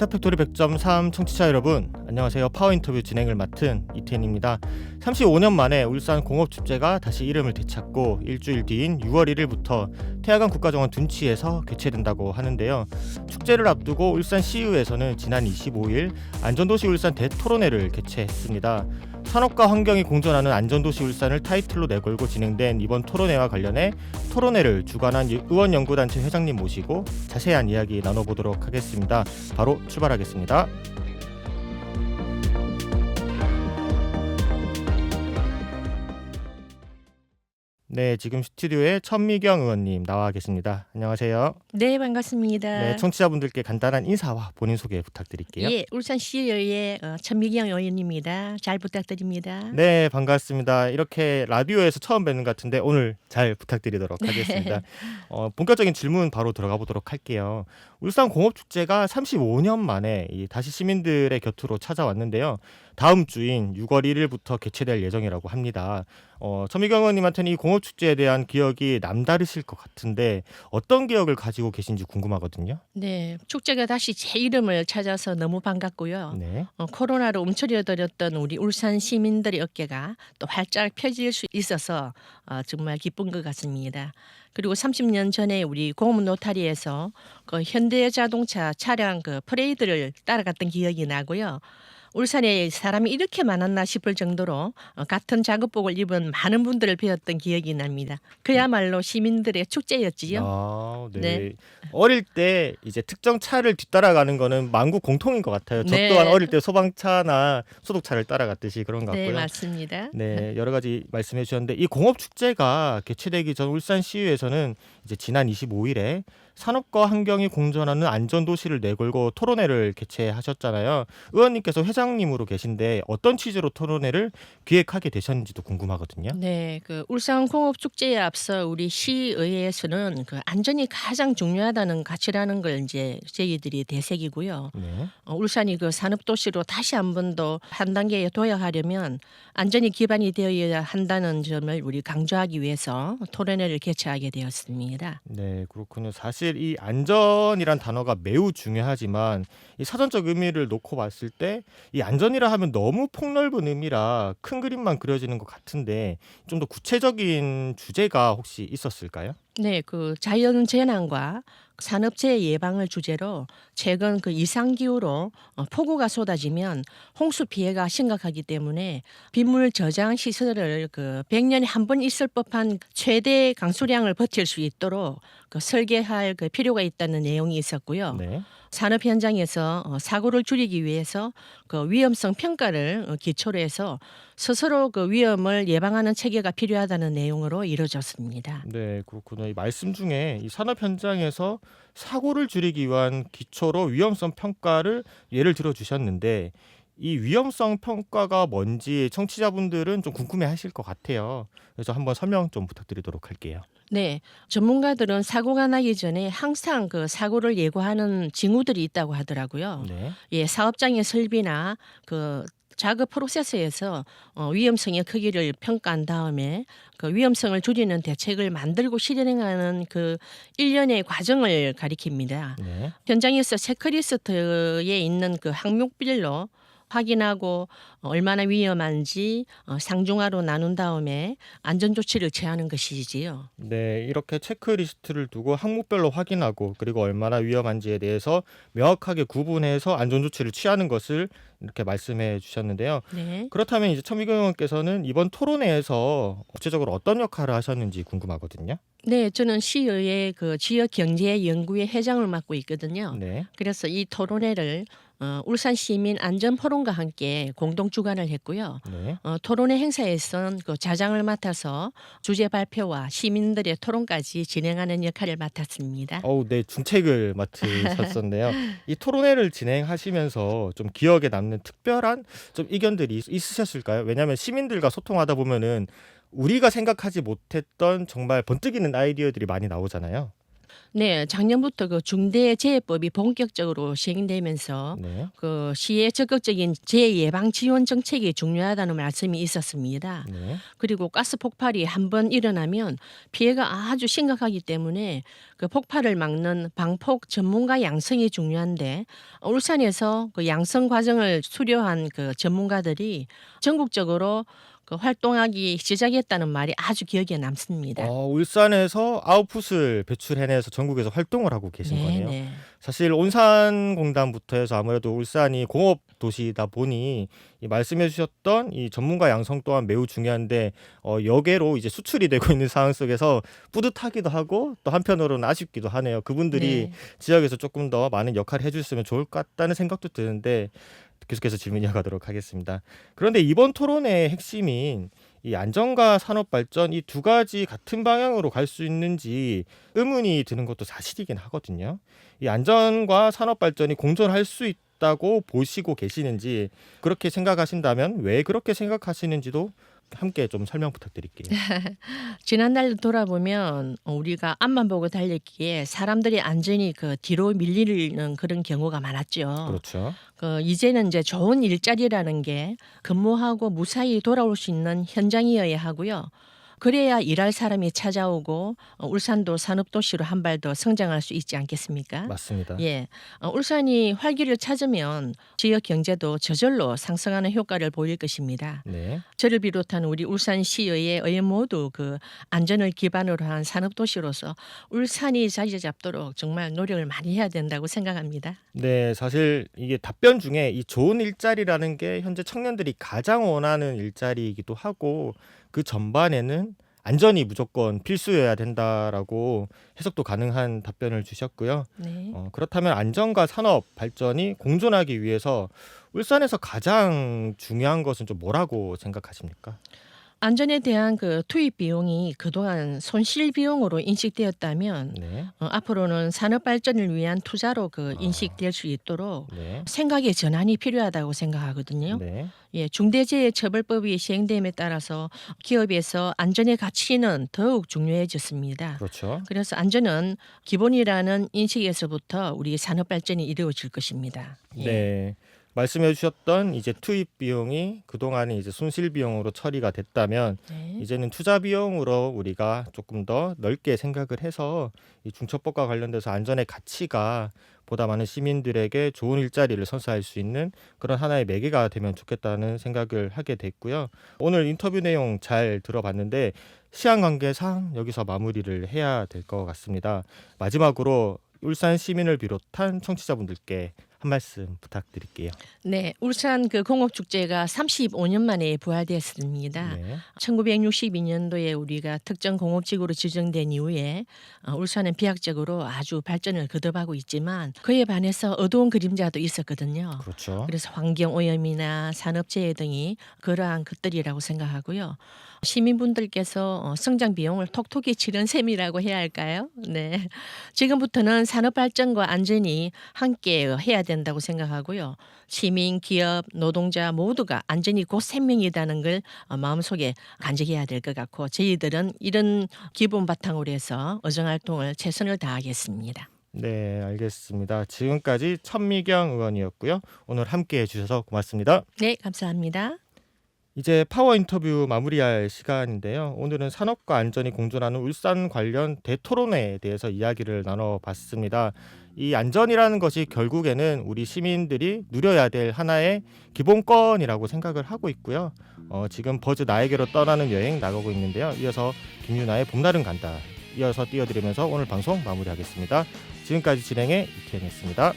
시사팩토리 100.3 청취자 여러분, 안녕하세요. 파워인터뷰 진행을 맡은 이태인입니다. 35년 만에 울산 공업축제가 다시 이름을 되찾고 일주일 뒤인 6월 1일부터 태화강 국가정원 둔치에서 개최된다고 하는데요. 축제를 앞두고 울산시의회에서는 지난 25일 안전도시 울산 대토론회를 개최했습니다. 산업과 환경이 공존하는 안전도시 울산을 타이틀로 내걸고 진행된 이번 토론회와 관련해 토론회를 주관한 의원연구단체 회장님 모시고 자세한 이야기 나눠보도록 하겠습니다. 바로 출발하겠습니다. 네, 지금 스튜디오에 천미경 의원님 나와 계십니다. 안녕하세요. 네, 반갑습니다. 네, 청취자분들께 간단한 인사와 본인 소개 부탁드릴게요. 예, 울산시의회 천미경 의원입니다. 잘 부탁드립니다. 네, 반갑습니다. 이렇게 라디오에서 처음 뵙는 것 같은데 오늘 잘 부탁드리도록 하겠습니다. 본격적인 질문 바로 들어가 보도록 할게요. 울산 공업축제가 35년 만에 다시 시민들의 곁으로 찾아왔는데요. 다음 주인 6월 1일부터 개최될 예정이라고 합니다. 천미경 의원님한테는 이 공업축제에 대한 기억이 남다르실 것 같은데 어떤 기억을 가지고 계신지 궁금하거든요. 네, 축제가 다시 제 이름을 찾아서 너무 반갑고요. 네. 코로나로 움츠려들었던 우리 울산 시민들의 어깨가 또 활짝 펴질 수 있어서 정말 기쁜 것 같습니다. 그리고 30년 전에 우리 공업 노타리에서 그 현대자동차 차량 그 퍼레이드를 따라갔던 기억이 나고요. 울산에 사람이 이렇게 많았나 싶을 정도로 같은 작업복을 입은 많은 분들을 뵈었던 기억이 납니다. 그야말로 시민들의 축제였지요. 아, 네. 네. 어릴 때 이제 특정 차를 뒤따라가는 거는 만국 공통인 것 같아요. 저 네. 또한 어릴 때 소방차나 소독차를 따라갔듯이 그런 것 네, 같고요. 맞습니다. 네, 여러 가지 말씀해 주셨는데 이 공업축제가 개최되기 전 울산시의회에서는 이제 지난 25일에 산업과 환경이 공존하는 안전도시를 내걸고 토론회를 개최하셨잖아요. 의원님께서 회장님으로 계신데 어떤 취지로 토론회를 기획하게 되셨는지도 궁금하거든요. 네, 그 울산 공업 축제에 앞서 우리 시의회에서는 그 안전이 가장 중요하다는 가치라는 걸 이제 저희들이 되새기고요. 네. 울산이 그 산업 도시로 다시 한 번 더 한 단계에 도약하려면 안전이 기반이 되어야 한다는 점을 우리 강조하기 위해서 토론회를 개최하게 되었습니다. 네, 그렇군요. 사실 이 안전이란 단어가 매우 중요하지만 이 사전적 의미를 놓고 봤을 때 이 안전이라 하면 너무 폭넓은 의미라 큰 그림만 그려지는 것 같은데 좀 더 구체적인 주제가 혹시 있었을까요? 네, 그 자연 재난과 산업재해 예방을 주제로 최근 그 이상 기후로 폭우가 쏟아지면 홍수 피해가 심각하기 때문에 빗물 저장 시설을 그 100년에 한 번 있을 법한 최대 강수량을 버틸 수 있도록 그 설계할 그 필요가 있다는 내용이 있었고요. 네. 산업 현장에서 사고를 줄이기 위해서 그 위험성 평가를 기초로 해서 스스로 그 위험을 예방하는 체계가 필요하다는 내용으로 이루어졌습니다. 네, 그렇군요. 이 말씀 중에 이 산업 현장에서 사고를 줄이기 위한 기초로 위험성 평가를 예를 들어 주셨는데 이 위험성 평가가 뭔지 청취자분들은 좀 궁금해하실 것 같아요. 그래서 한번 설명 좀 부탁드리도록 할게요. 네, 전문가들은 사고가 나기 전에 항상 그 사고를 예고하는 징후들이 있다고 하더라고요. 네. 예, 사업장의 설비나 그 작업 프로세스에서 위험성의 크기를 평가한 다음에 그 위험성을 줄이는 대책을 만들고 실행하는 그 일련의 과정을 가리킵니다. 네. 현장에서 체크리스트에 있는 그 항목별로 확인하고 얼마나 위험한지 상중하로 나눈 다음에 안전 조치를 취하는 것이지요. 네, 이렇게 체크리스트를 두고 항목별로 확인하고 그리고 얼마나 위험한지에 대해서 명확하게 구분해서 안전조치를 취하는 것을 이렇게 말씀해 주셨는데요. 네. 그렇다면 이제 천미경 의원께서는 이번 토론회에서 구체적으로 어떤 역할을 하셨는지 궁금하거든요. 네, 저는 시의회 그 지역 경제 연구회 회장을 맡고 있거든요. 네. 그래서 이 토론회를 울산 시민 안전 포럼과 함께 공동 주관을 했고요. 네. 토론회 행사에선 그 자장을 맡아서 주제 발표와 시민들의 토론까지 진행하는 역할을 맡았습니다. 네, 중책을 맡으셨었네요. 이 토론회를 진행하시면서 좀 기억에 남는 특별한 좀 의견들이 있으셨을까요? 왜냐하면 시민들과 소통하다 보면은 우리가 생각하지 못했던 정말 번뜩이는 아이디어들이 많이 나오잖아요. 네, 작년부터 그 중대재해법이 본격적으로 시행되면서 네. 그 시의 적극적인 재해 예방 지원 정책이 중요하다는 말씀이 있었습니다. 네. 그리고 가스 폭발이 한 번 일어나면 피해가 아주 심각하기 때문에 그 폭발을 막는 방폭 전문가 양성이 중요한데 울산에서 그 양성 과정을 수료한 그 전문가들이 전국적으로 그 활동하기 시작했다는 말이 아주 기억에 남습니다. 울산에서 아웃풋을 배출해내서 전국에서 활동을 하고 계신 네, 거네요. 네. 사실 온산공단부터 해서 아무래도 울산이 공업 도시다 보니 이 말씀해 주셨던 이 전문가 양성 또한 매우 중요한데 여계로 이제 수출이 되고 있는 상황 속에서 뿌듯하기도 하고 또 한편으로는 아쉽기도 하네요. 그분들이 네. 지역에서 조금 더 많은 역할을 해줬으면 좋을 것 같다는 생각도 드는데 계속해서 질문 이어가도록 하겠습니다. 그런데 이번 토론의 핵심인 이 안전과 산업 발전 이 두 가지 같은 방향으로 갈 수 있는지 의문이 드는 것도 사실이긴 하거든요. 이 안전과 산업 발전이 공존할 수 있다고 보시고 계시는지 그렇게 생각하신다면 왜 그렇게 생각하시는지도 함께 좀 설명 부탁드릴게요. 지난날 돌아보면 우리가 앞만 보고 달렸기에 사람들이 안전히 그 뒤로 밀리는 그런 경우가 많았죠. 그렇죠. 그 이제는 이제 좋은 일자리라는 게 근무하고 무사히 돌아올 수 있는 현장이어야 하고요. 그래야 일할 사람이 찾아오고 울산도 산업도시로 한 발 더 성장할 수 있지 않겠습니까? 맞습니다. 예, 울산이 활기를 찾으면 지역 경제도 저절로 상승하는 효과를 보일 것입니다. 네. 저를 비롯한 우리 울산시의회 의원 모두 그 안전을 기반으로 한 산업도시로서 울산이 자리 잡도록 정말 노력을 많이 해야 된다고 생각합니다. 네, 사실 이게 답변 중에 이 좋은 일자리라는 게 현재 청년들이 가장 원하는 일자리이기도 하고 그 전반에는 안전이 무조건 필수여야 된다라고 해석도 가능한 답변을 주셨고요. 네. 그렇다면 안전과 산업 발전이 공존하기 위해서 울산에서 가장 중요한 것은 좀 뭐라고 생각하십니까? 안전에 대한 그 투입 비용이 그동안 손실 비용으로 인식되었다면 네. 앞으로는 산업 발전을 위한 투자로 그 아. 인식될 수 있도록 네. 생각의 전환이 필요하다고 생각하거든요. 네. 예, 중대재해처벌법이 시행됨에 따라서 기업에서 안전의 가치는 더욱 중요해졌습니다. 그렇죠. 그래서 안전은 기본이라는 인식에서부터 우리 산업 발전이 이루어질 것입니다. 예. 네. 말씀해 주셨던 이제 투입 비용이 그동안에 이제 손실 비용으로 처리가 됐다면 네. 이제는 투자 비용으로 우리가 조금 더 넓게 생각을 해서 이 중처법과 관련돼서 안전의 가치가 보다 많은 시민들에게 좋은 일자리를 선사할 수 있는 그런 하나의 매개가 되면 좋겠다는 생각을 하게 됐고요. 오늘 인터뷰 내용 잘 들어봤는데 시간 관계상 여기서 마무리를 해야 될 것 같습니다. 마지막으로 울산 시민을 비롯한 청취자분들께 한 말씀 부탁드릴게요. 네, 울산 그 공업축제가 35년 만에 부활되었습니다. 네. 1962년도에 우리가 특정 공업지구로 지정된 이후에 울산은 비약적으로 아주 발전을 거듭하고 있지만 그에 반해서 어두운 그림자도 있었거든요. 그렇죠. 그래서 환경오염이나 산업재해 등이 그러한 것들이라고 생각하고요. 시민분들께서 성장 비용을 톡톡히 치른 셈이라고 해야 할까요? 네. 지금부터는 산업 발전과 안전이 함께 해야 된다고 생각하고요. 시민, 기업, 노동자 모두가 안전이 곧 생명이라는 걸 마음속에 간직해야 될 것 같고 저희들은 이런 기본 바탕으로 해서 의정활동을 최선을 다하겠습니다. 네, 알겠습니다. 지금까지 천미경 의원이었고요. 오늘 함께해 주셔서 고맙습니다. 네, 감사합니다. 이제 파워 인터뷰 마무리할 시간인데요. 오늘은 산업과 안전이 공존하는 울산 관련 대토론회에 대해서 이야기를 나눠봤습니다. 이 안전이라는 것이 결국에는 우리 시민들이 누려야 될 하나의 기본권이라고 생각을 하고 있고요. 지금 버즈 나에게로 떠나는 여행 나가고 있는데요. 이어서 김유나의 봄날은 간다. 이어서 띄워드리면서 오늘 방송 마무리하겠습니다. 지금까지 진행의 이태현이었습니다.